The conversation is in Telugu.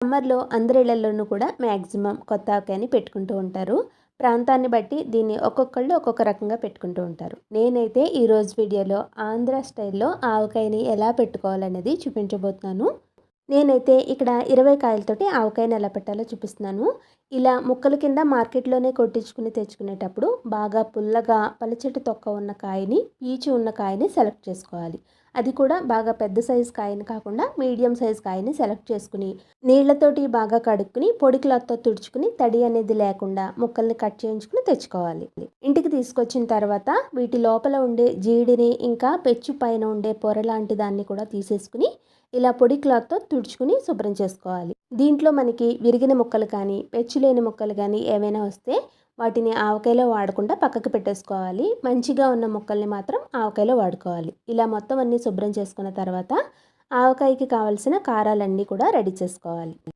సమ్మర్లో అందరి ఇళ్లలోనూ కూడా మ్యాక్సిమం కొత్త ఆవకాయని పెట్టుకుంటూ ఉంటారు. ప్రాంతాన్ని బట్టి దీన్ని ఒక్కొక్కళ్ళు ఒక్కొక్క రకంగా పెట్టుకుంటూ ఉంటారు. నేనైతే ఈరోజు వీడియోలో ఆంధ్ర స్టైల్లో ఆవకాయని ఎలా పెట్టుకోవాలనేది చూపించబోతున్నాను. నేనైతే ఇక్కడ 20 కాయలతోటి ఆవకాయని ఎలా పెట్టాలో చూపిస్తున్నాను. ఇలా ముక్కల కింద మార్కెట్లోనే కొట్టించుకుని తెచ్చుకునేటప్పుడు బాగా పుల్లగా పలచటి తొక్క ఉన్న కాయని, పీచు ఉన్న కాయని సెలెక్ట్ చేసుకోవాలి. అది కూడా బాగా పెద్ద సైజు కాయని కాకుండా మీడియం సైజు కాయని సెలెక్ట్ చేసుకుని నీళ్లతోటి బాగా కడుక్కుని పొడి క్లాత్తో తుడుచుకుని తడి అనేది లేకుండా ముక్కల్ని కట్ చేయించుకుని తెచ్చుకోవాలి. ఇంటికి తీసుకొచ్చిన తర్వాత వీటి లోపల ఉండే జీడిని ఇంకా పెచ్చు పైన ఉండే పొర లాంటి దాన్ని కూడా తీసేసుకుని ఇలా పొడి క్లాత్తో తుడుచుకుని శుభ్రం చేసుకోవాలి. దీంట్లో మనకి విరిగిన ముక్కలు కానీ పెచ్చు లేని ముక్కలు కానీ ఏమైనా వస్తే వాటిని ఆవకాయలో వాడకుండా పక్కకు పెట్టేసుకోవాలి. మంచిగా ఉన్న ముక్కల్ని మాత్రం ఆవకాయలో వాడుకోవాలి. ఇలా మొత్తం అన్నీ శుభ్రం చేసుకున్న తర్వాత ఆవకాయకి కావాల్సిన కారాలన్నీ కూడా రెడీ చేసుకోవాలి.